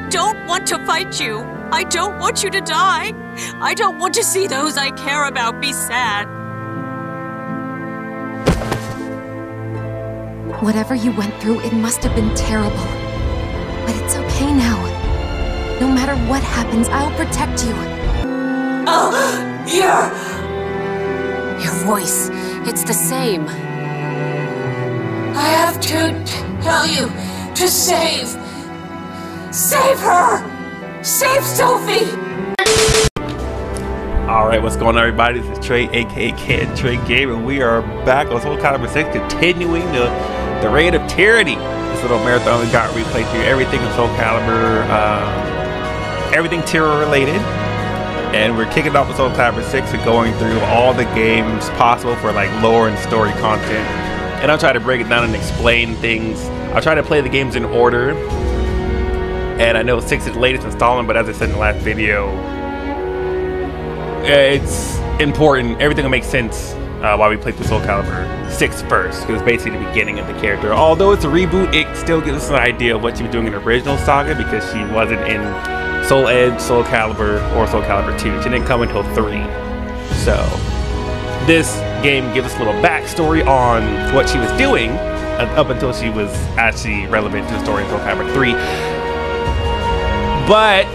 don't want to fight you. I don't want you to die. I don't want to see those I care about be sad. Whatever you went through, it must have been terrible. But it's okay now. No matter what happens, I'll protect you. Oh, yeah! Your voice, it's the same. I have to tell you to save her! Save Sophie! Alright, what's going on, everybody? This is Trey, aka CanTreGame, and we are back on Soul Calibur 6, continuing the Reign of Tyranny. This little marathon we got replayed through everything in Soul Calibur, everything Tyra related. And we're kicking off with Soul Calibur 6 and going through all the games possible for like lore and story content. And I'll try to break it down and explain things. I'll try to play the games in order. And I know 6 is the latest installment, but as I said in the last video, it's important. Everything will make sense while we play through Soul Calibur 6 first, because it's basically the beginning of the character. Although it's a reboot, it still gives us an idea of what she was doing in the original saga, because she wasn't in Soul Edge, Soul Calibur, or Soul Calibur 2. She didn't come until 3. So this game gives us a little backstory on what she was doing up until she was actually relevant to the story in Soul Calibur 3. But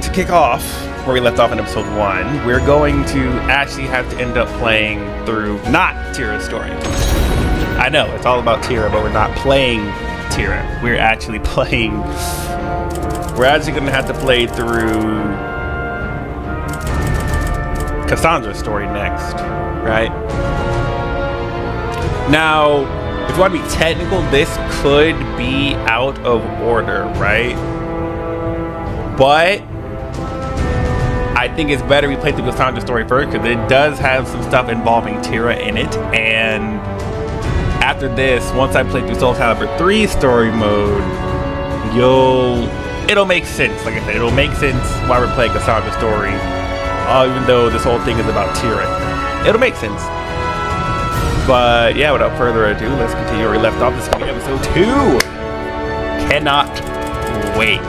to kick off where we left off in episode 1, we're going to actually have to end up playing through not Tyra's story. I know, it's all about Tyra, but we're not playing Tyra. We're actually playing... We're actually going to have to play through Cassandra's story next, right? Now, if you want to be technical, this could be out of order, right? But I think it's better we play through Cassandra's story first, because it does have some stuff involving Tyra in it. And after this, once I play through Soul Calibur 3 story mode, it'll make sense. Like I said, it'll make sense why we're playing Cassandra's story, even though this whole thing is about Tyra. It'll make sense. But yeah, without further ado, let's continue where we left off. This is going to be episode 2. Cannot wait.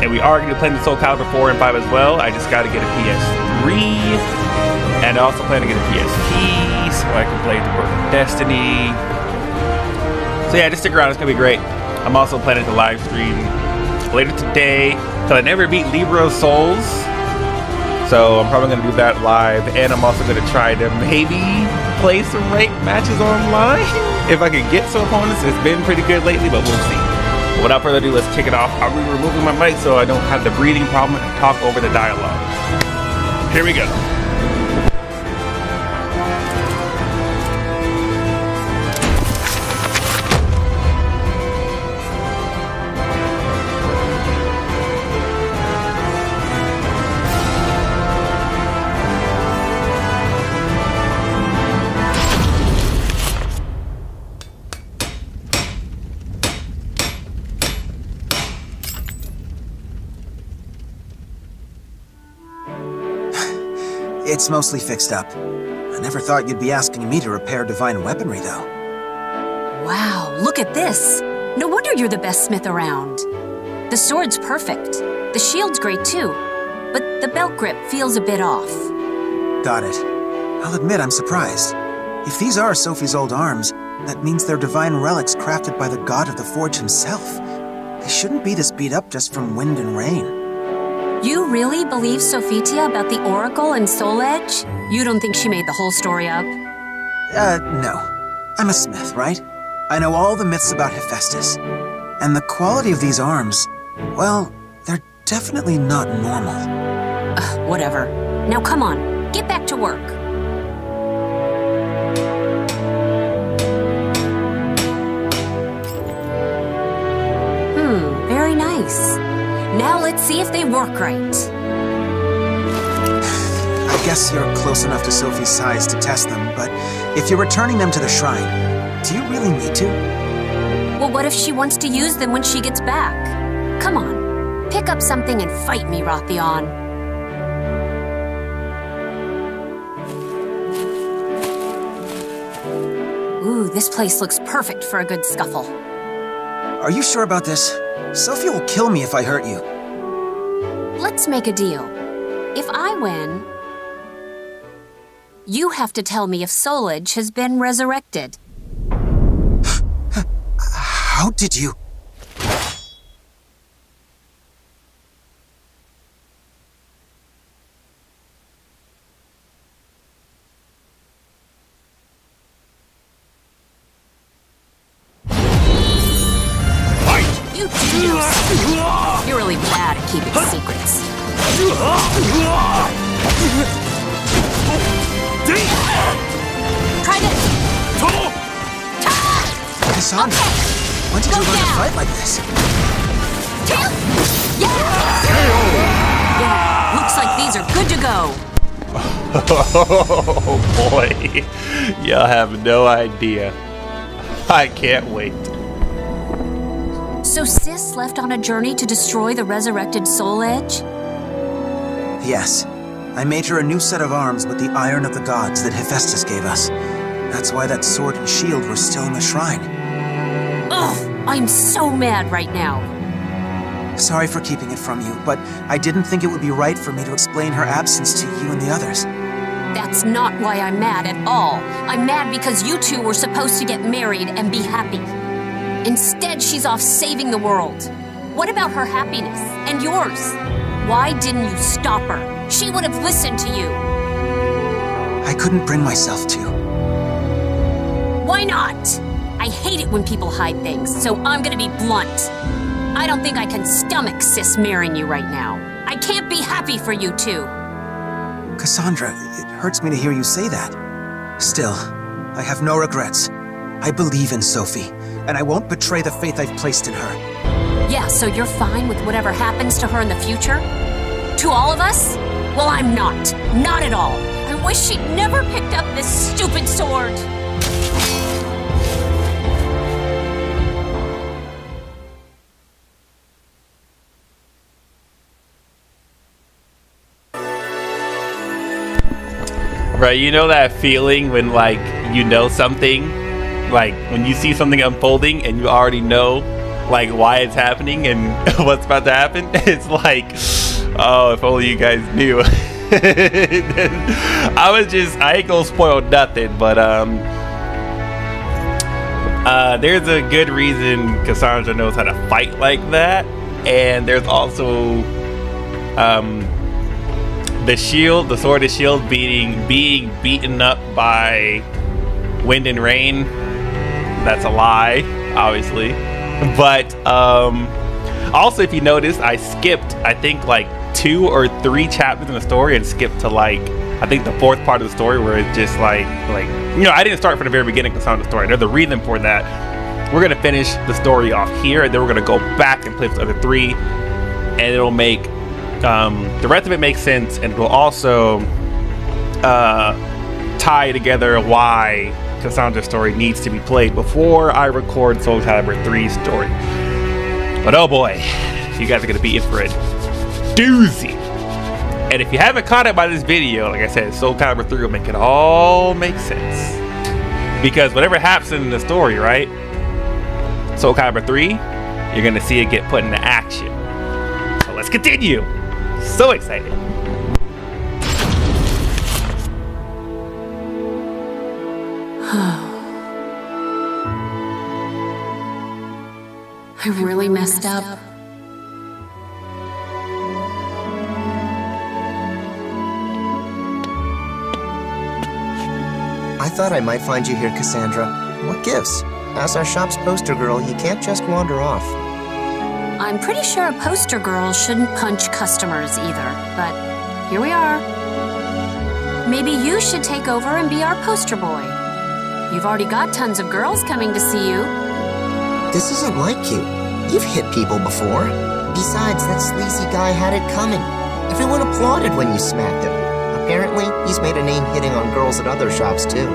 And we are going to be playing the Soul Calibur 4 and 5 as well. I just got to get a PS3. And I also plan to get a PSP so I can play the Book of Destiny. So yeah, just stick around. It's going to be great. I'm also planning to live stream later today, because I never beat Libra of Souls. So I'm probably going to do that live. And I'm also going to try to maybe play some ranked matches online if I can get some opponents. It's been pretty good lately, but we'll see. But without further ado, let's kick it off. I'll be removing my mic so I don't have the breathing problem and talk over the dialogue. Here we go. It's mostly fixed up. I never thought you'd be asking me to repair divine weaponry, though. Wow, look at this. No wonder you're the best smith around. The sword's perfect. The shield's great too. But the belt grip feels a bit off. Got it. I'll admit I'm surprised. If these are Sophie's old arms, that means they're divine relics crafted by the god of the forge himself. They shouldn't be this beat up just from wind and rain. You really believe Sophitia about the Oracle and Soul Edge? You don't think she made the whole story up? No. I'm a smith, right? I know all the myths about Hephaestus. And the quality of these arms, well, they're definitely not normal. Whatever. Now come on, get back to work. Very nice. Now let's see if they work right. I guess you're close enough to Sophie's size to test them, but if you're returning them to the shrine, do you really need to? Well, what if she wants to use them when she gets back? Come on, pick up something and fight me, Rothion. Ooh, this place looks perfect for a good scuffle. Are you sure about this? Sophie will kill me if I hurt you. Let's make a deal. If I win, you have to tell me if Soul Edge has been resurrected. How did you... You genius! You're really bad at keeping secrets. Try this! Cassandra, when did you learn to fight like this? Yeah, looks like these are good to go. Oh boy, y'all have no idea. I can't wait. So Sis left on a journey to destroy the resurrected Soul Edge? Yes. I made her a new set of arms with the iron of the gods that Hephaestus gave us. That's why that sword and shield were still in the shrine. Ugh, I'm so mad right now. Sorry for keeping it from you, but I didn't think it would be right for me to explain her absence to you and the others. That's not why I'm mad at all. I'm mad because you two were supposed to get married and be happy. Instead, she's off saving the world. What about her happiness and yours? Why didn't you stop her? She would have listened to you. I couldn't bring myself to. Why not? I hate it when people hide things, so I'm gonna be blunt. I don't think I can stomach Sis marrying you right now. I can't be happy for you two. Cassandra, it hurts me to hear you say that. Still, I have no regrets. I believe in Sophie, and I won't betray the faith I've placed in her. Yeah, so you're fine with whatever happens to her in the future? To all of us? Well, I'm not. Not at all. I wish she'd never picked up this stupid sword. Right, you know that feeling when, like, you know something? Like, when you see something unfolding and you already know, like, why it's happening and what's about to happen? It's like, oh, if only you guys knew. I ain't gonna spoil nothing, but, there's a good reason Cassandra knows how to fight like that. And there's also, the shield, the sword and shield being beaten up by wind and rain. That's a lie, obviously. But also, if you notice, I skipped, I think, like 2 or 3 chapters in the story and skipped to, like, I think the 4th part of the story where it's just like you know, I didn't start from the very beginning of the story. There's a reason for that. We're gonna finish the story off here, and then we're gonna go back and play the other 3, and it'll make the rest of it makes sense, and it will also tie together why Cassandra's story needs to be played before I record Soul Calibur 3's story. But oh boy, you guys are going to be in for a doozy. And if you haven't caught it by this video, like I said, Soul Calibur 3 will make it all make sense. Because whatever happens in the story, right? Soul Calibur 3, you're going to see it get put into action. So let's continue. So excited. I really messed up. I thought I might find you here, Cassandra. What gives? As our shop's poster girl, you can't just wander off. I'm pretty sure a poster girl shouldn't punch customers either, but here we are. Maybe you should take over and be our poster boy. You've already got tons of girls coming to see you. This isn't like you. You've hit people before. Besides, that sleazy guy had it coming. Everyone applauded when you smacked him. Apparently, he's made a name hitting on girls at other shops, too.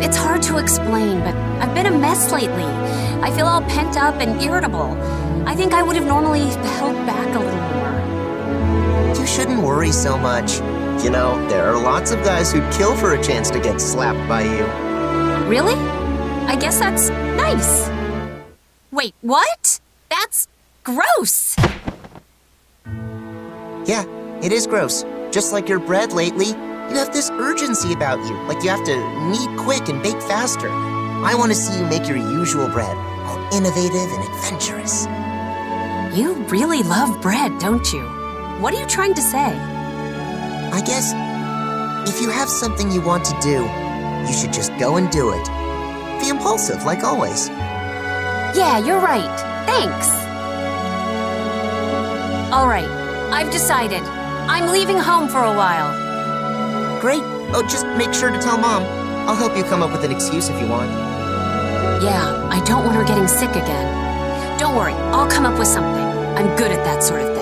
It's hard to explain, but I've been a mess lately. I feel all pent up and irritable. I think I would have normally held back a little more. You shouldn't worry so much. You know, there are lots of guys who'd kill for a chance to get slapped by you. Really? I guess that's nice. Wait, what? That's gross. Yeah, it is gross. Just like your bread lately, you have this urgency about you, like you have to knead quick and bake faster. I want to see you make your usual bread, all innovative and adventurous. You really love bread, don't you? What are you trying to say? I guess if you have something you want to do, you should just go and do it. Be impulsive, like always. Yeah, you're right. Thanks. All right, I've decided. I'm leaving home for a while. Great. Oh, just make sure to tell Mom. I'll help you come up with an excuse if you want. Yeah, I don't want her getting sick again. Don't worry, I'll come up with something. I'm good at that sort of thing.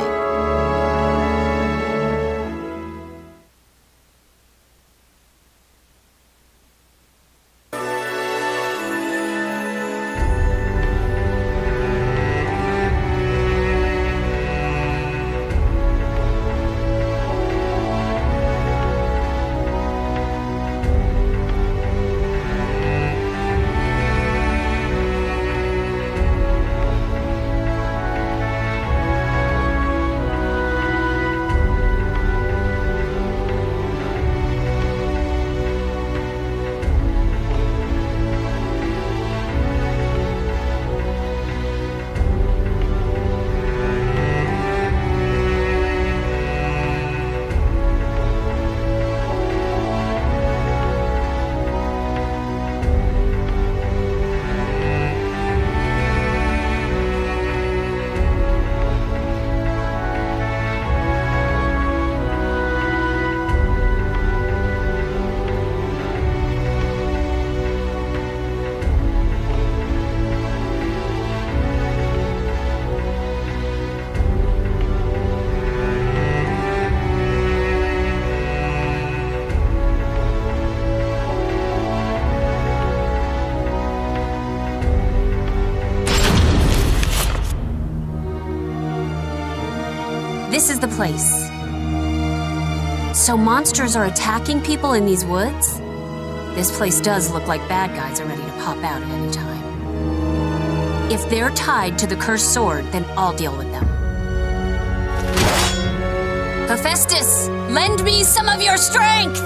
This is the place. So monsters are attacking people in these woods? This place does look like bad guys are ready to pop out at any time. If they're tied to the cursed sword, then I'll deal with them. Hephaestus, lend me some of your strength!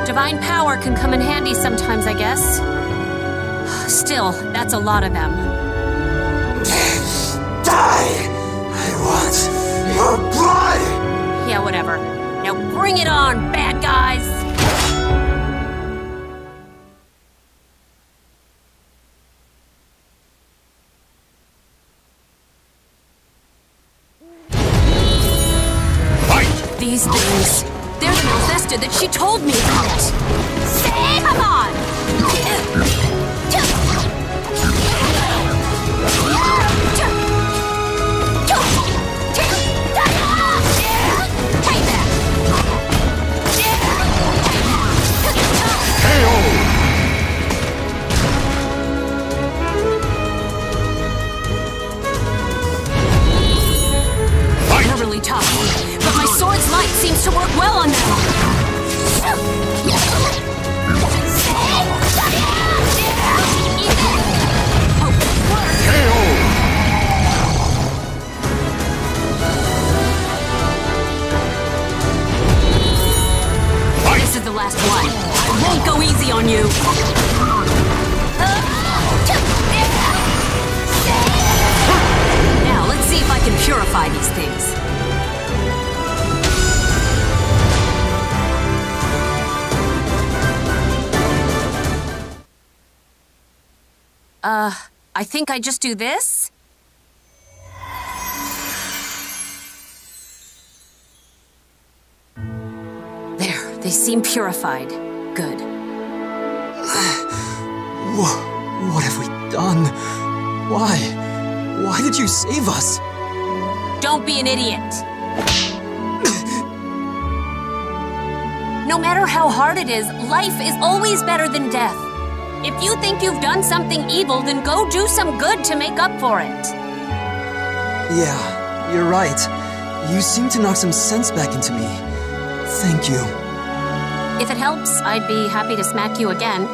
Divine power can come in handy sometimes, I guess. Still, that's a lot of them. Die! I want your blood! Yeah, whatever. Now bring it on, bad guys! Fight! These things... They're the Hephaestus that she told me about. Say, come on! They're really tough, but my sword's light seems to work well on them. This is the last one. I won't go easy on you. Now, let's see if I can purify these things. I think I just do this? There, they seem purified. Good. What have we done? Why? Why did you save us? Don't be an idiot. No matter how hard it is, life is always better than death. If you think you've done something evil, then go do some good to make up for it. Yeah, you're right. You seem to knock some sense back into me. Thank you. If it helps, I'd be happy to smack you again.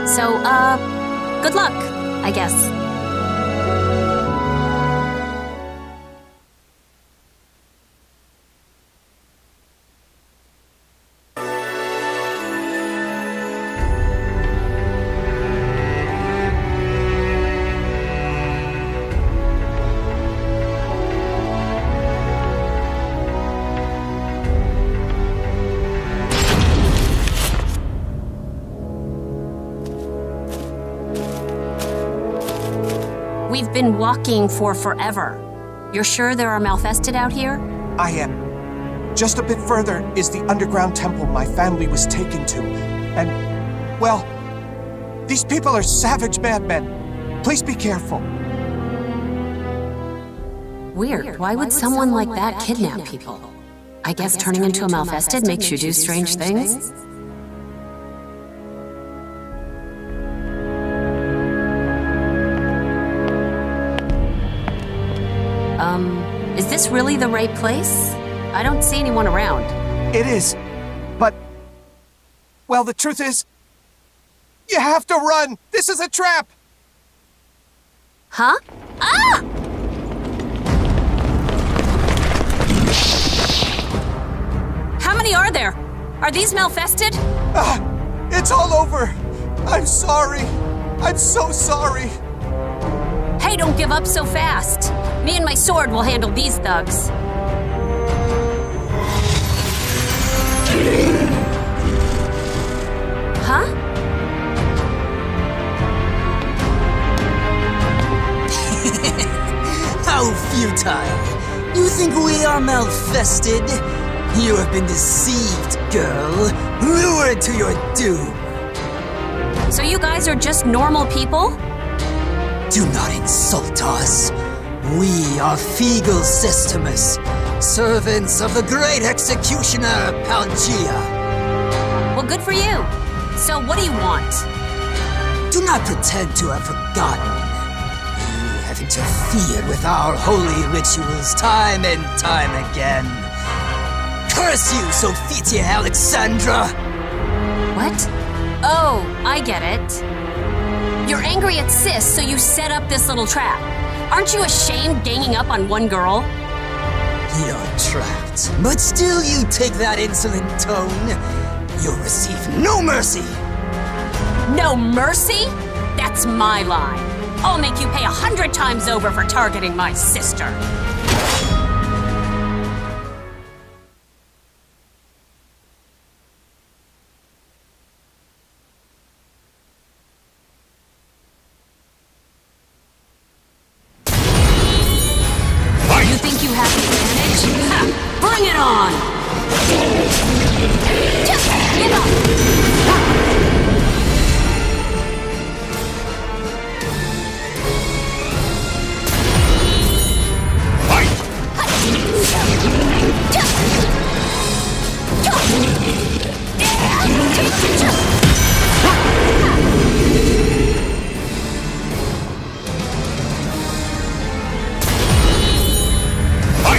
So, good luck, I guess. We've been walking for forever. You're sure there are Malfested out here? I am. Just a bit further is the underground temple my family was taken to. And, well, these people are savage madmen. Please be careful. Weird. Why would someone like that kidnap people? I guess turning into a Malfested makes you do strange things? Is this really the right place? I don't see anyone around. It is, but, well, the truth is, you have to run! This is a trap! Huh? Ah! How many are there? Are these Malfested? It's all over! I'm sorry! I'm so sorry! Hey, don't give up so fast. Me and my sword will handle these thugs. Huh? How futile. You think we are Malfested? You have been deceived, girl. Lured to your doom. So you guys are just normal people? Do not insult us. We are Feegle Systemus, servants of the great executioner, Palgia. Well, good for you. So what do you want? Do not pretend to have forgotten. You have interfered with our holy rituals time and time again. Curse you, Sophitia Alexandra! What? Oh, I get it. You're angry at Sis, so you set up this little trap. Aren't you ashamed ganging up on one girl? You're trapped. But still you take that insolent tone. You'll receive no mercy. No mercy? That's my line. I'll make you pay 100 times over for targeting my sister.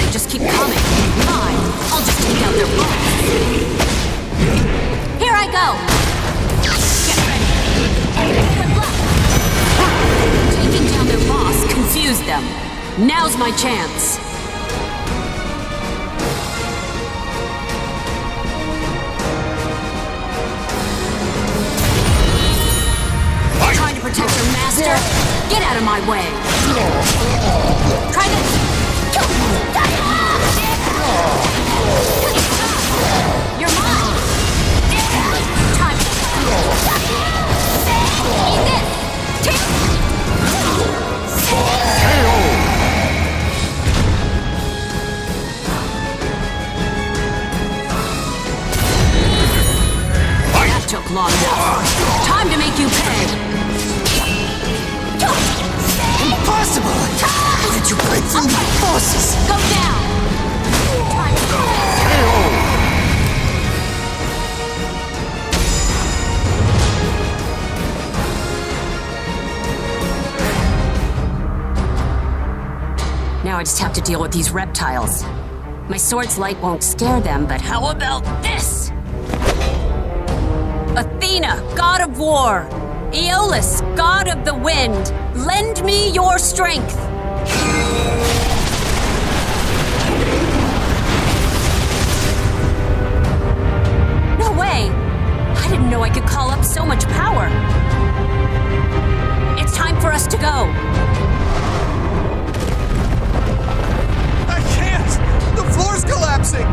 Just keep coming. Fine. I'll just take out their boss. Here I go. Get ready. Good luck. Taking down their boss confused them. Now's my chance. Trying to protect your master? Get out of my way. Try this. You're mine! Time! Eat this! That took long enough. Time to make you pay! Impossible! Now I just have to deal with these reptiles. My sword's light won't scare them, but how about this? Athena, god of war. Aeolus, god of the wind. Lend me your strength. No way! I didn't know I could call up so much power. It's time for us to go. I can't! The floor's collapsing!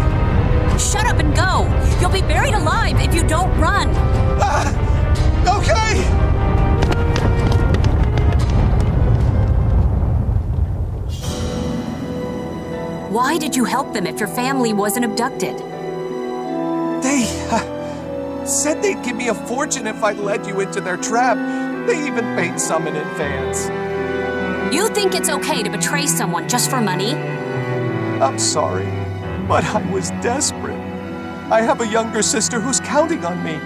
Shut up and go! You'll be buried alive if you don't run! Okay! Why did you help them if your family wasn't abducted? They said they'd give me a fortune if I led you into their trap. They even paid some in advance. You think it's okay to betray someone just for money? I'm sorry, but I was desperate. I have a younger sister who's counting on me.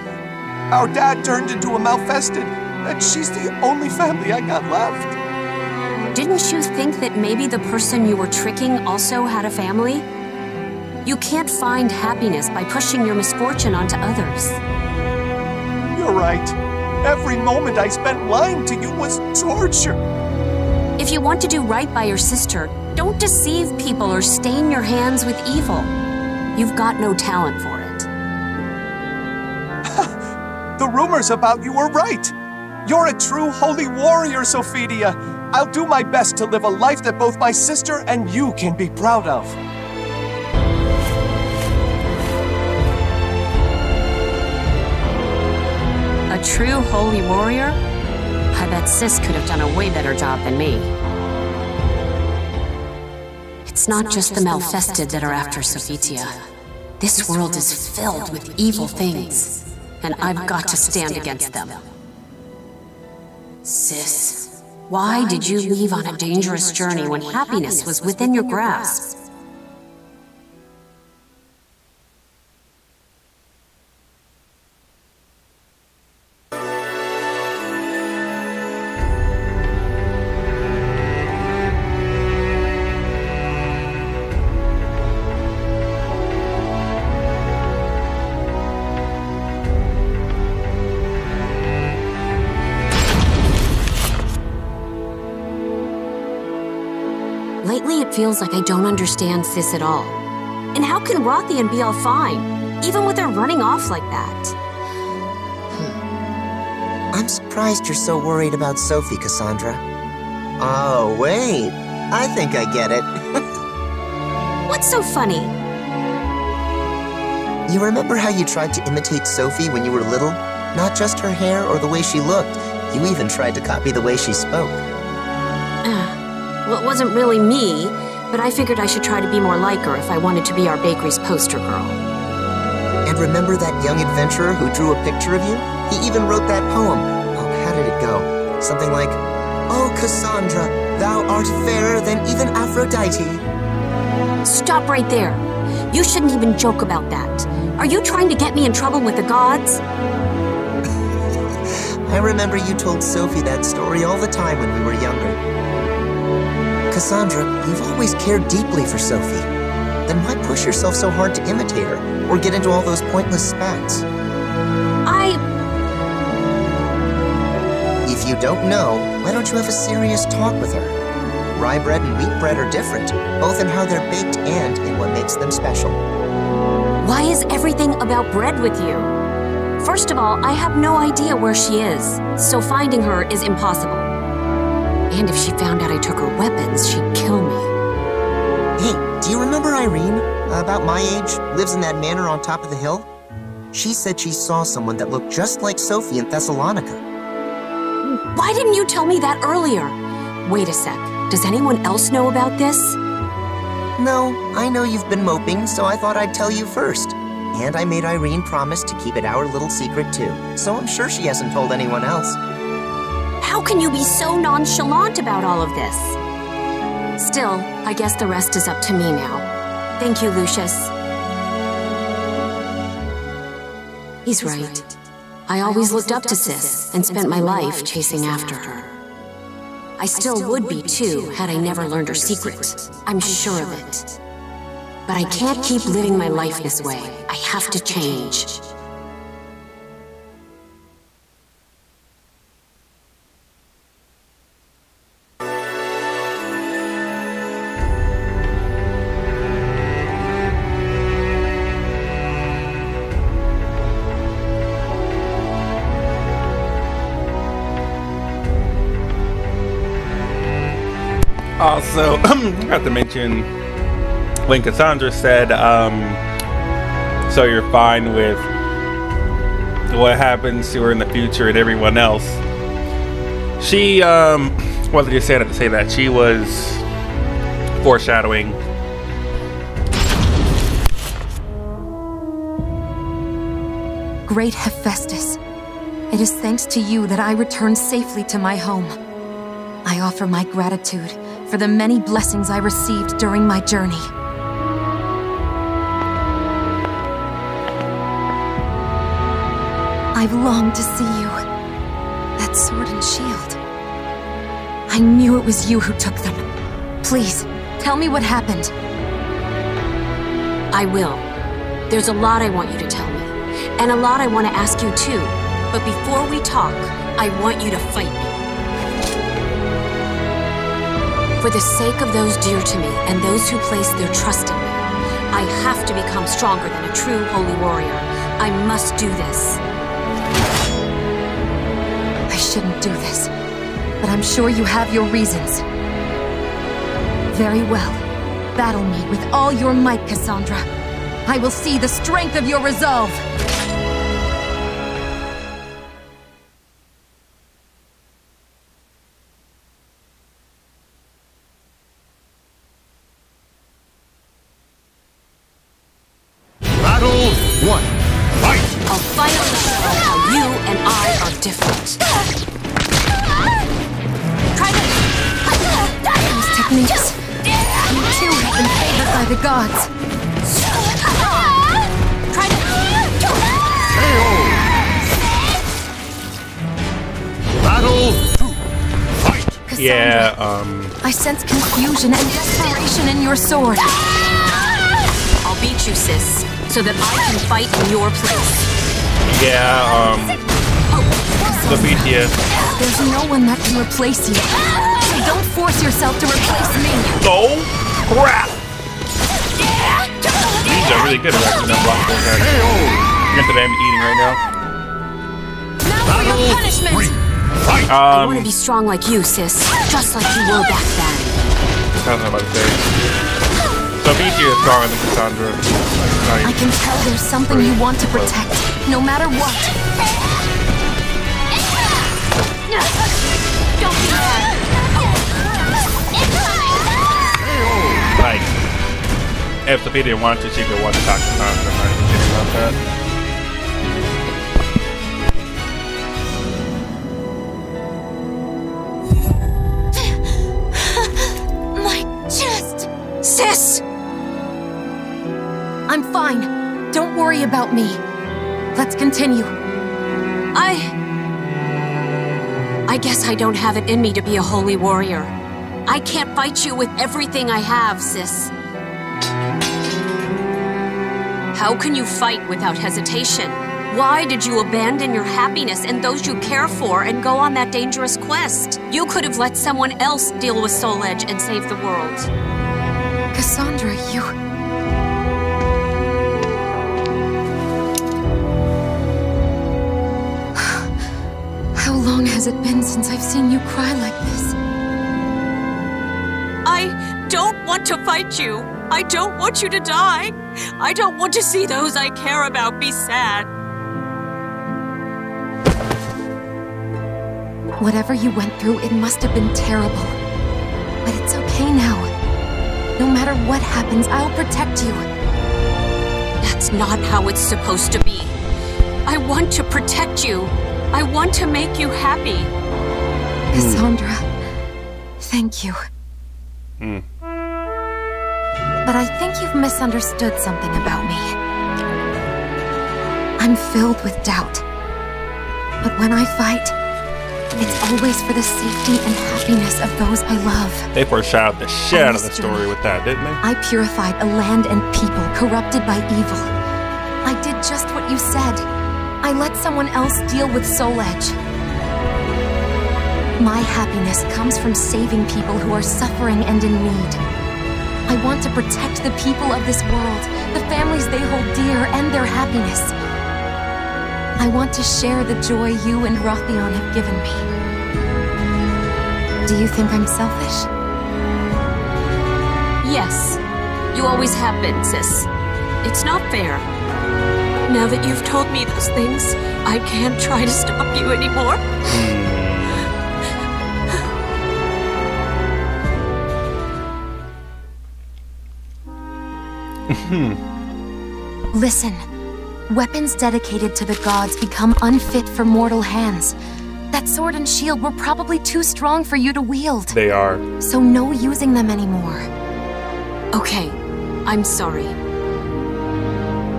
Our dad turned into a malfested, and she's the only family I got left. Didn't you think that maybe the person you were tricking also had a family? You can't find happiness by pushing your misfortune onto others. You're right. Every moment I spent lying to you was torture. If you want to do right by your sister, don't deceive people or stain your hands with evil. You've got no talent for it. The rumors about you were right. You're a true holy warrior, Sophidia. I'll do my best to live a life that both my sister and you can be proud of. A true holy warrior? I bet Sis could have done a way better job than me. It's not just the malfested that are after Sophitia. This world is filled with evil things, and I've got to stand against them. Sis, why did you leave on a dangerous journey when happiness was within your grasp? Lately, it feels like I don't understand Sis at all. And how can Rothian be all fine, even with her running off like that? I'm surprised you're so worried about Sophie, Cassandra. Oh, wait. I think I get it. What's so funny? You remember how you tried to imitate Sophie when you were little? Not just her hair or the way she looked. You even tried to copy the way she spoke. Well, it wasn't really me, but I figured I should try to be more like her if I wanted to be our bakery's poster girl. And remember that young adventurer who drew a picture of you? He even wrote that poem. Oh, how did it go? Something like, "Oh, Cassandra, thou art fairer than even Aphrodite." Stop right there. You shouldn't even joke about that. Are you trying to get me in trouble with the gods? I remember you told Sophie that story all the time when we were younger. Cassandra, you've always cared deeply for Sophie. Then why push yourself so hard to imitate her, or get into all those pointless spats? If you don't know, why don't you have a serious talk with her? Rye bread and wheat bread are different, both in how they're baked and in what makes them special. Why is everything about bread with you? First of all, I have no idea where she is, so finding her is impossible. And if she found out I took her weapons, she'd kill me. Hey, do you remember Irene? About my age, lives in that manor on top of the hill? She said she saw someone that looked just like Sophie in Thessalonica. Why didn't you tell me that earlier? Wait a sec, does anyone else know about this? No, I know you've been moping, so I thought I'd tell you first. And I made Irene promise to keep it our little secret too, so I'm sure she hasn't told anyone else. How can you be so nonchalant about all of this? Still, I guess the rest is up to me now. Thank you, Lucius. He's right. I always looked up to Sis and spent my life chasing after her. I still would be too, had I never learned her secret. I'm sure of it. But I can't keep living my life this way. I have to change. Also, I have to mention when Cassandra said, so you're fine with what happens to her in the future and everyone else. She, what did you say to say that? She was foreshadowing. Great Hephaestus, it is thanks to you that I returned safely to my home. I offer my gratitude for the many blessings I received during my journey. I've longed to see you. That sword and shield. I knew it was you who took them. Please, tell me what happened. I will. There's a lot I want you to tell me, and a lot I want to ask you too. But before we talk, I want you to fight me. For the sake of those dear to me and those who place their trust in me, I have to become stronger than a true holy warrior. I must do this. I shouldn't do this, but I'm sure you have your reasons. Very well. Battle me with all your might, Cassandra. I will see the strength of your resolve. The gods. Try to Battle 2. Fight. Cassandra, yeah, I sense confusion and desperation in your sword. I'll beat you, sis, so that I can fight in your place. Yeah, Cassandra, there's no one that can replace you. So don't force yourself to replace me. Oh, crap! These are really good at actually not blocking those guys. Granted, I'm eating right now. Now for your punishment! I want to be strong like you, sis. Just like you were back then. I was about to say. So BT is stronger than Cassandra. I can tell there's something you want to protect, no matter what. Don't be mad. Like, if Sophia didn't want to, she could want to talk to Cassandra. I'm not kidding about that. Sis! I'm fine. Don't worry about me. Let's continue. I guess I don't have it in me to be a holy warrior. I can't fight you with everything I have, sis. How can you fight without hesitation? Why did you abandon your happiness and those you care for and go on that dangerous quest? You could have let someone else deal with Soul Edge and save the world. Cassandra, you... How long has it been since I've seen you cry like this? I don't want to fight you. I don't want you to die. I don't want to see those I care about be sad. Whatever you went through, it must have been terrible. But it's okay now. No matter what happens, I'll protect you. That's not how it's supposed to be. I want to protect you. I want to make you happy. Cassandra, thank you. But I think you've misunderstood something about me. I'm filled with doubt. But when I fight, It's always for the safety and happiness of those I love. They foreshadowed the shit out of the story with that, didn't they? I purified a land and people corrupted by evil. I did just what you said. I let someone else deal with Soul Edge. My happiness comes from saving people who are suffering and in need. I want to protect the people of this world, the families they hold dear, and their happiness. I want to share the joy you and Rothion have given me. Do you think I'm selfish? Yes, you always have been, sis. It's not fair. Now that you've told me those things, I can't try to stop you anymore. Listen, weapons dedicated to the gods become unfit for mortal hands. That sword and shield were probably too strong for you to wield. They are. So no using them anymore. Okay, I'm sorry.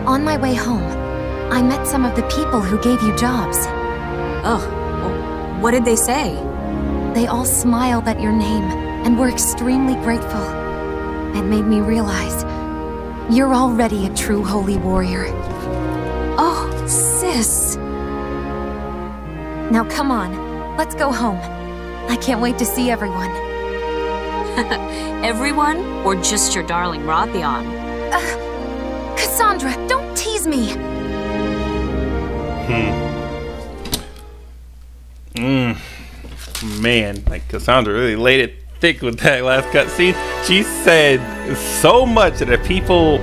On my way home, I met some of the people who gave you jobs. Ugh, what did they say? They all smiled at your name and were extremely grateful. It made me realize you're already a true holy warrior. Oh, sis. Now come on, let's go home. I can't wait to see everyone. Everyone, or just your darling Rothion? Cassandra, don't tease me! Man, like Cassandra really laid it thick with that last cutscene. She said so much that if people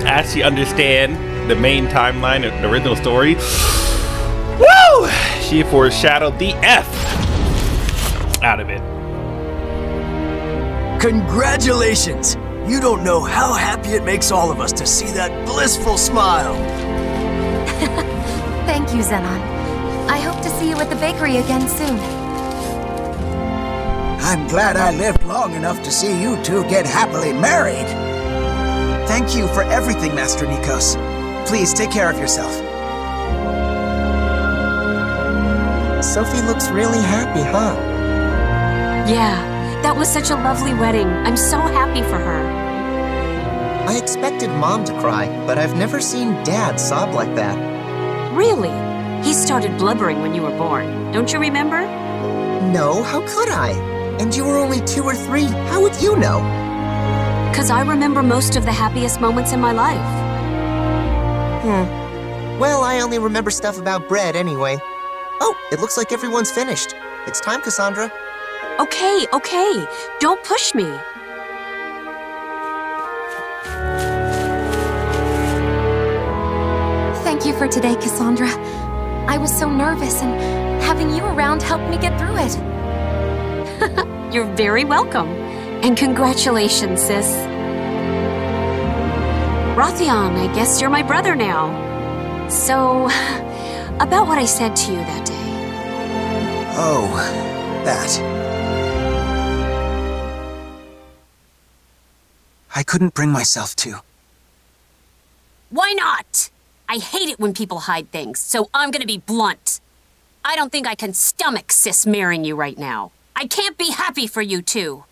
actually understand the main timeline of the original story, woo! She foreshadowed the F out of it. Congratulations! You don't know how happy it makes all of us to see that blissful smile. Thank you, Zenon. I hope to see you at the bakery again soon. I'm glad I lived long enough to see you two get happily married. Thank you for everything, Master Nikos. Please take care of yourself. Sophie looks really happy, huh? Yeah, that was such a lovely wedding. I'm so happy for her. I expected Mom to cry, but I've never seen Dad sob like that. Really? He started blubbering when you were born. Don't you remember? No, how could I? And you were only 2 or 3. How would you know? 'Cause I remember most of the happiest moments in my life. Well, I only remember stuff about bread anyway. Oh, it looks like everyone's finished. It's time, Cassandra. Okay, okay. Don't push me. Thank you for today, Cassandra. I was so nervous, and having you around helped me get through it. You're very welcome. And congratulations, sis. Rothion, I guess you're my brother now. So, about what I said to you that day. Oh, that. I couldn't bring myself to. Why not? I hate it when people hide things, so I'm gonna be blunt. I don't think I can stomach Sis marrying you right now. I can't be happy for you two.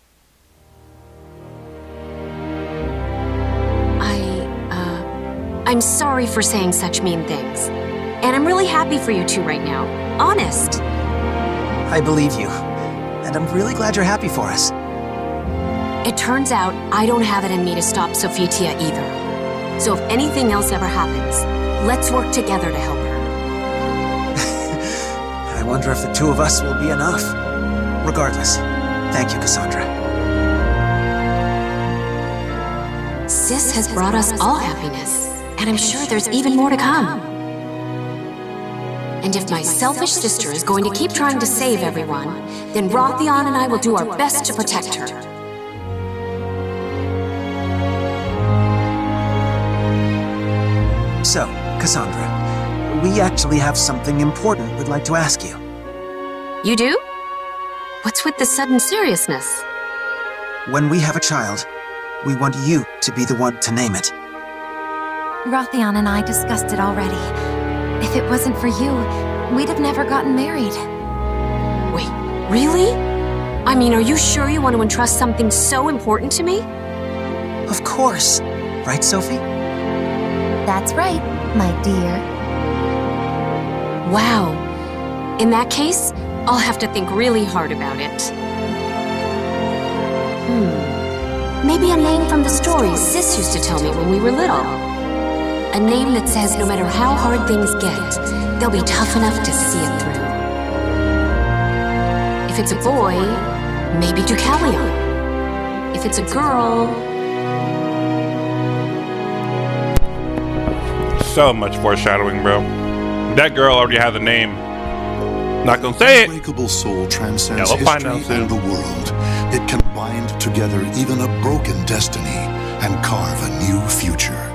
I'm sorry for saying such mean things. And I'm really happy for you two right now. Honest. I believe you. And I'm really glad you're happy for us. It turns out I don't have it in me to stop Sophitia either. So if anything else ever happens, let's work together to help her. I wonder if the two of us will be enough. Regardless, thank you, Cassandra. Sis has brought us all happiness. And I'm sure there's even more to come. And if my selfish sister is going to keep trying to save everyone, then Rothion and I will do our best to protect her. So, Cassandra, we actually have something important we'd like to ask you. You do? What's with the sudden seriousness? When we have a child, we want you to be the one to name it. Rothion and I discussed it already. If it wasn't for you, we'd have never gotten married. Wait, Really? I mean, are you sure you want to entrust something so important to me? Of course. Right, Sophie? That's right, my dear. Wow. In that case, I'll have to think really hard about it. Maybe a name from the stories Sis used to tell me when we were little. A name that says no matter how hard things get, they'll be tough enough to see it through. If it's a boy, maybe Deucalion. If it's a girl... So much foreshadowing, bro. That girl already has a name. Not gonna say it. Unbreakable soul transcends Yeah, we'll find out history soon. and the world. It can bind together even a broken destiny and carve a new future.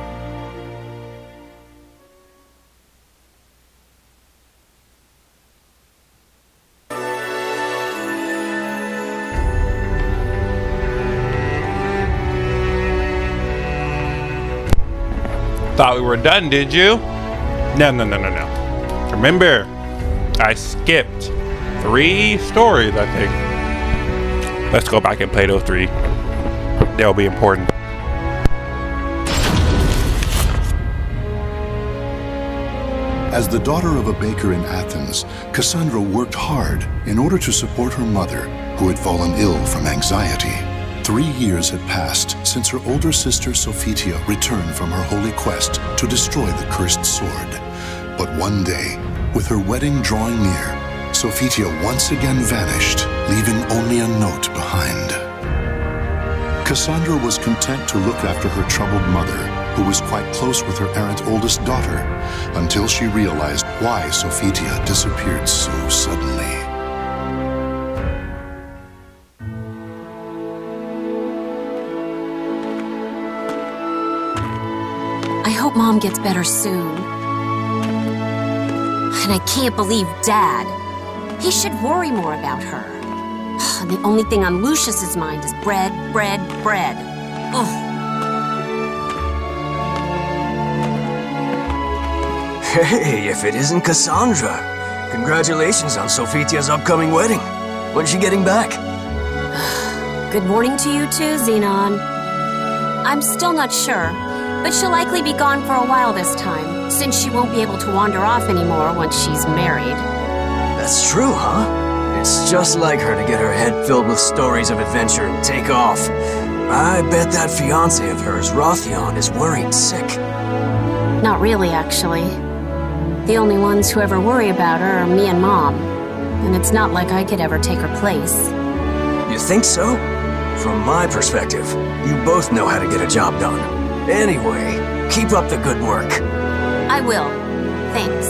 Thought we were done, did you? No. Remember, I skipped 3 stories, I think. Let's go back and play those 3. They'll be important. As the daughter of a baker in Athens, Cassandra worked hard in order to support her mother, who had fallen ill from anxiety. 3 years had passed since her older sister Sophitia returned from her holy quest to destroy the cursed sword. But one day, with her wedding drawing near, Sophitia once again vanished, leaving only a note behind. Cassandra was content to look after her troubled mother, who was quite close with her errant oldest daughter, until she realized why Sophitia disappeared so suddenly. I hope Mom gets better soon. And I can't believe Dad. He should worry more about her. And the only thing on Lucius's mind is bread. Ugh. Hey, if it isn't Cassandra. Congratulations on Sophitia's upcoming wedding. When's she getting back? Good morning to you too, Xenon. I'm still not sure, but she'll likely be gone for a while this time, since she won't be able to wander off anymore once she's married. That's true, huh? It's just like her to get her head filled with stories of adventure and take off. I bet that fiancé of hers, Rothion, is worried sick. Not really, actually. The only ones who ever worry about her are me and Mom. And it's not like I could ever take her place. You think so? From my perspective, you both know how to get a job done. Anyway, keep up the good work. I will. Thanks.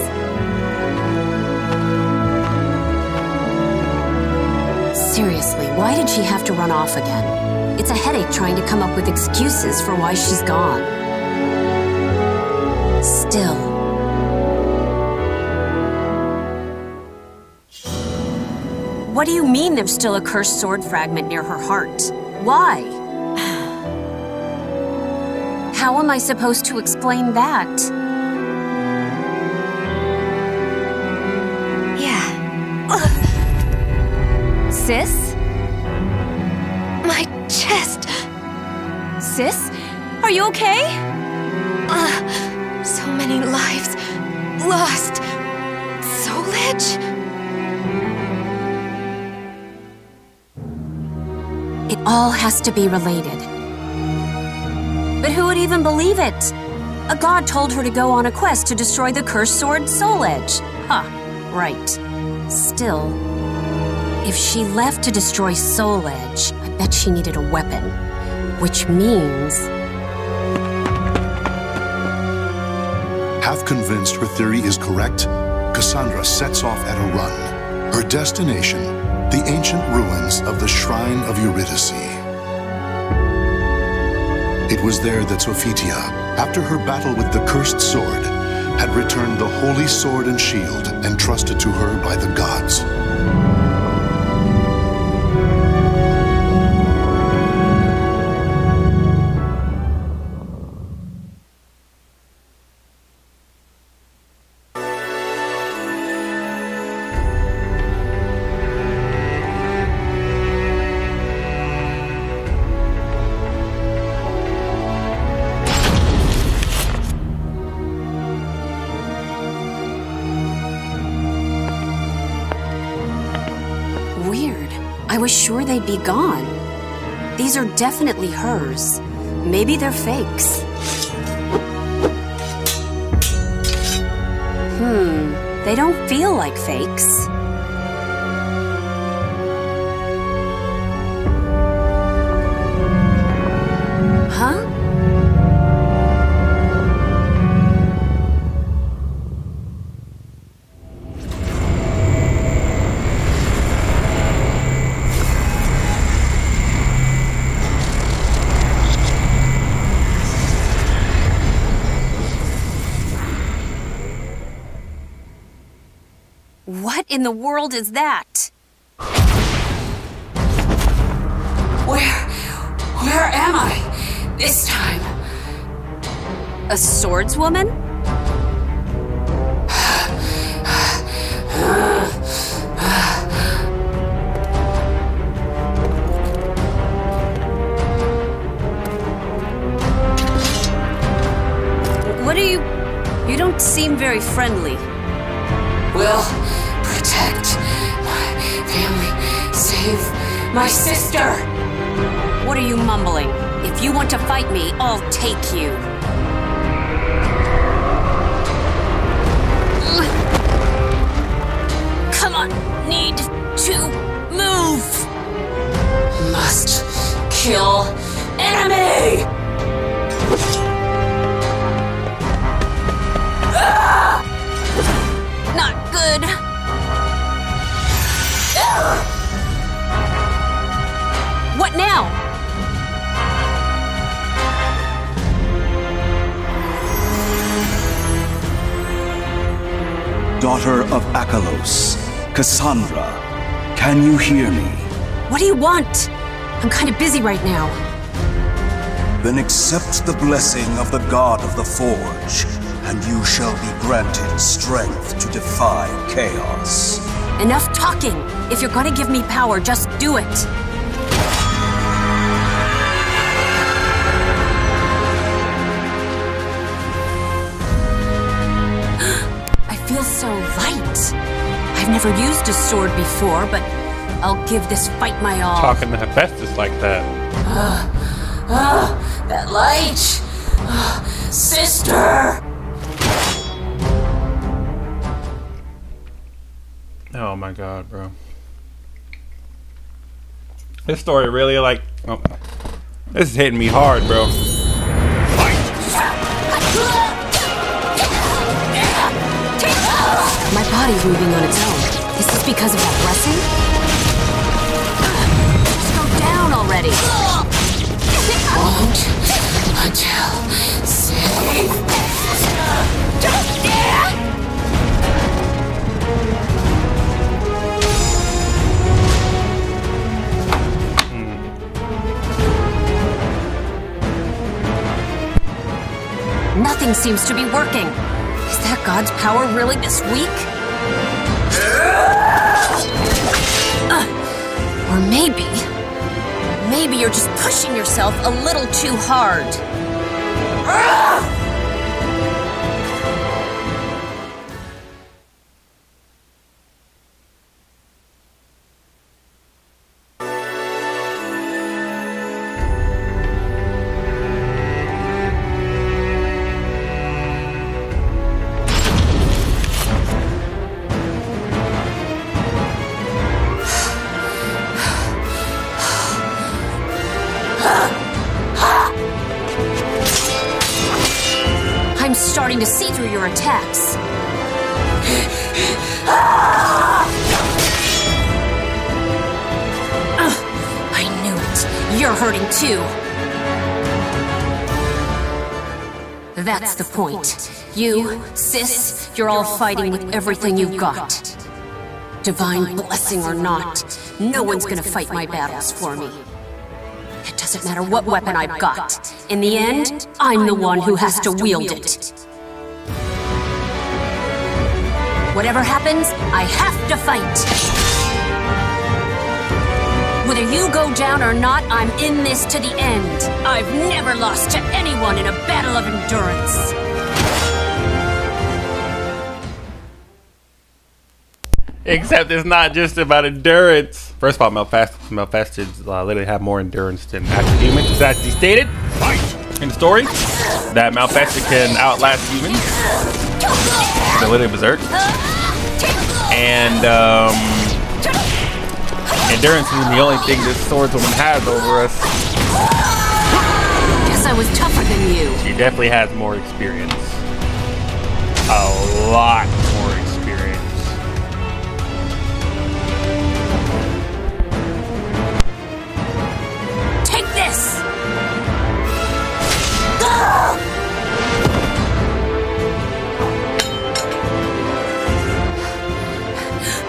Seriously, why did she have to run off again? It's a headache trying to come up with excuses for why she's gone. Still. What do you mean there's still a cursed sword fragment near her heart? Why? How am I supposed to explain that? Yeah. Sis? My chest. Sis? Are you okay? So many lives lost. Soulage? It all has to be related. But who would even believe it? A god told her to go on a quest to destroy the cursed sword Soul Edge. Huh, right. Still, if she left to destroy Soul Edge, I bet she needed a weapon. Which means... Half convinced her theory is correct, Cassandra sets off at a run. Her destination, the ancient ruins of the Shrine of Eurydice. It was there that Sophitia, after her battle with the cursed sword, had returned the holy sword and shield entrusted to her by the gods. was sure they'd be gone. These are definitely hers. Maybe they're fakes. They don't feel like fakes. Huh? What in the world is that? Where am I this time? A swordswoman? What are you... You don't seem very friendly. Will protect my family, save my sister. What are you mumbling? If you want to fight me, I'll take you. Come on, need to move. Must kill enemy. Not good. What now? Daughter of Akalos, Cassandra, can you hear me? What do you want? I'm kind of busy right now. Then accept the blessing of the God of the Forge, and you shall be granted strength to defy chaos. Enough talking. If you're gonna give me power, just do it. I feel so light. I've never used a sword before, but I'll give this fight my all. Talking to Hephaestus like that. That light. Sister. Oh my god, bro. This story really like... Oh, this is hitting me hard, bro. My body's moving on its own. Is this because of that blessing? Just go down already. Won't until save. Nothing seems to be working. Is that God's power really this weak? Or maybe you're just pushing yourself a little too hard. I'm starting to see through your attacks. I knew it. You're hurting too. That's the point. You, sis, you're all fighting with everything you've got. Divine blessing or not, no one's gonna fight my battles for me. It doesn't matter what weapon I've got. In the end, I'm the one who has to wield it. Whatever happens, I have to fight. Whether you go down or not, I'm in this to the end. I've never lost to anyone in a battle of endurance. Except it's not just about endurance. First of all, Malfesteds literally have more endurance than actual humans. It's actually stated in the story that Malfested can outlast humans. They're literally berserk. And endurance is the only thing this swordswoman has over us. Guess I was tougher than you. She definitely has more experience. A lot more experience. Take this!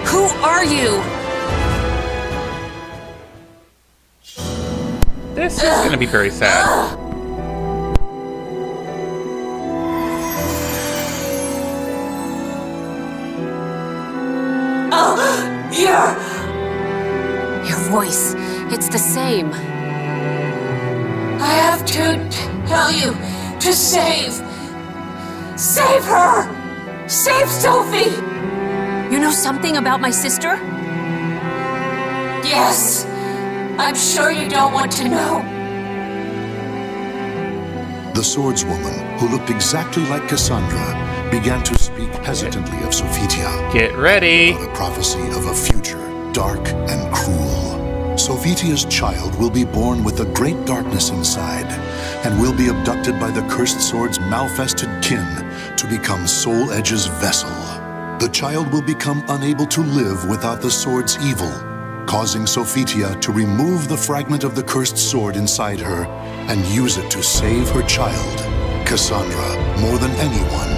Who are you? This is gonna be very sad. Your voice, it's the same. I have to tell you to save her! Save Sophie! You know something about my sister? Yes, I'm sure you don't want to know. The swordswoman, who looked exactly like Cassandra, began to speak hesitantly of Sophitia. Get ready! The prophecy of a future dark and cruel. Sophitia's child will be born with a great darkness inside, and will be abducted by the cursed sword's malfested kin to become Soul Edge's vessel. The child will become unable to live without the sword's evil, causing Sophitia to remove the fragment of the cursed sword inside her and use it to save her child. Cassandra, more than anyone,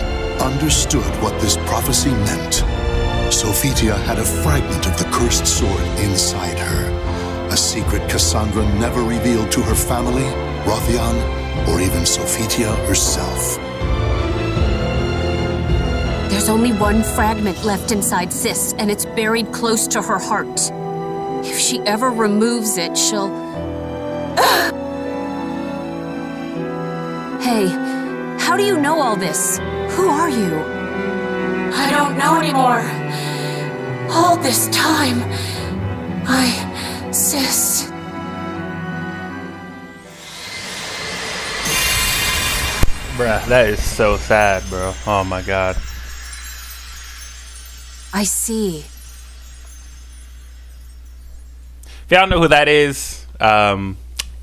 understood what this prophecy meant. Sophitia had a fragment of the cursed sword inside her, a secret Cassandra never revealed to her family, Rothian, or even Sophitia herself. There's only one fragment left inside Sis, and it's buried close to her heart. If she ever removes it, she'll... Hey, how do you know all this? Who are you? I don't know anymore. All this time, Sis. Bruh, that is so sad, bro. Oh my god. I see. If y'all know who that is,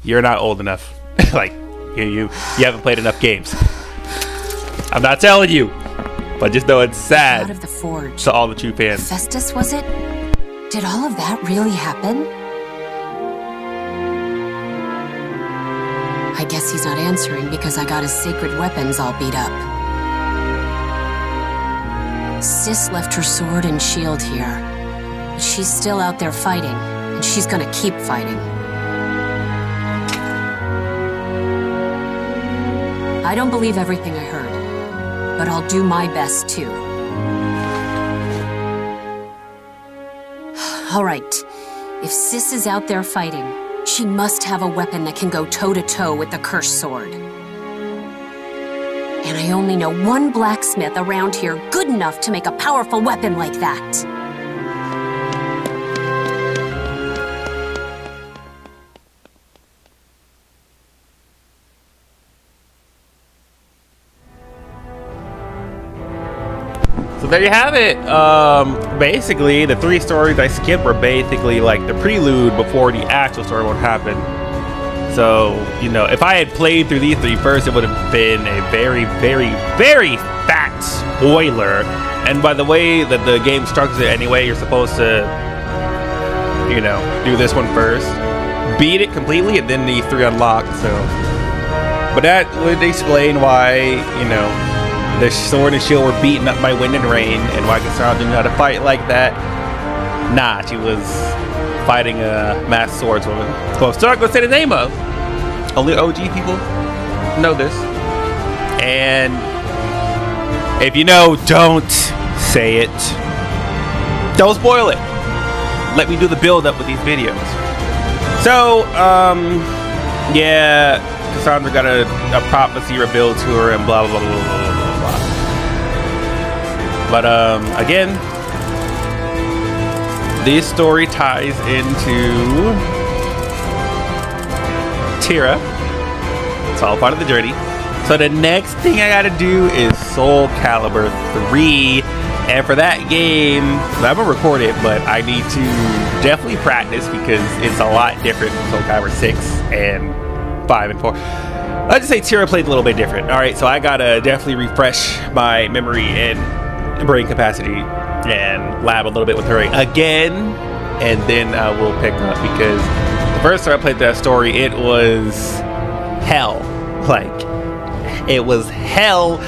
you're not old enough. Like, you haven't played enough games. I'm not telling you, but just know it's sad. Out of the forge. To all the true fans. Festus, was it? Did all of that really happen? I guess he's not answering because I got his sacred weapons all beat up. Sis left her sword and shield here, but she's still out there fighting, and she's gonna keep fighting. I don't believe everything I heard, but I'll do my best too. All right, if Sis is out there fighting, she must have a weapon that can go toe-to-toe with the cursed sword. And I only know one blacksmith around here good enough to make a powerful weapon like that. So there you have it. Basically, the 3 stories I skipped were basically like the prelude before the actual story would happen. So, you know, if I had played through these 3 first, it would have been a very, very, very fat spoiler. And by the way that the game structures it anyway, you're supposed to, you know, do this one first, beat it completely, and then these 3 unlock. So, but that would explain why, you know, the sword and shield were beaten up by wind and rain, and why Cassandra didn't know how to fight like that. Nah, she was fighting a masked swordswoman. So I'm still not gonna say the name of. Only OG people know this. And if you know, don't say it. Don't spoil it. Let me do the build up with these videos. So, yeah, Cassandra got a prophecy revealed to her and blah blah blah blah blah blah blah. But again, this story ties into Tira. It's all part of the journey. So the next thing I gotta do is Soul Calibur 3. And for that game, I'm gonna record it, but I need to definitely practice because it's a lot different from Soul Calibur 6 and 5 and 4. Let's just say Tira played a little bit different. Alright, so I gotta definitely refresh my memory and brain capacity and lab a little bit with her again. And then we'll pick up, because the first time I played that story, it was hell. Like, it was hell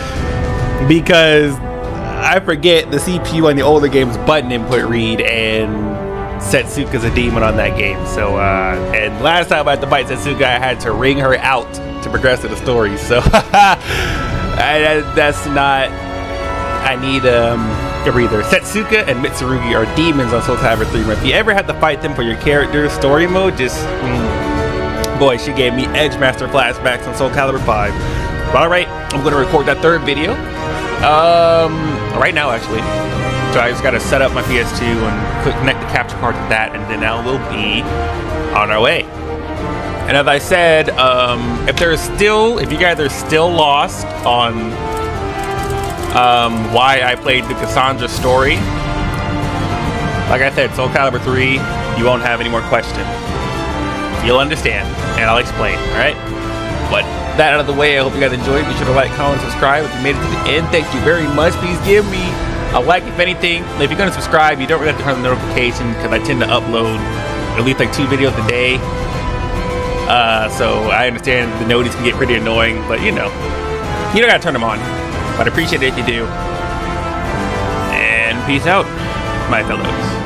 because I forget the CPU on the older game's button input read, and Setsuka's a demon on that game. So, and last time I had to fight Setsuka, I had to wring her out to progress to the story. So, that's not. I need a breather. Setsuka and Mitsurugi are demons on Soul Calibur 3. If you ever have to fight them for your character's story mode, just boy, she gave me Edgemaster flashbacks on Soul Calibur 5. But all right, I'm gonna record that third video. Right now, actually. So I just gotta set up my PS2 and connect the capture card to that, and then now we'll be on our way. And as I said, if you guys are still lost on why I played the Cassandra story, like I said, Soul Calibur 3, you won't have any more questions. You'll understand, and I'll explain, alright? But that out of the way, I hope you guys enjoyed. Be sure to like, comment, subscribe if you made it to the end. Thank you very much. Please give me a like, if anything. If you're going to subscribe, you don't really have to turn on the notification, because I tend to upload at least like 2 videos a day. So I understand the notice can get pretty annoying, but you don't got to turn them on. But I appreciate it if you do. And peace out, my fellows.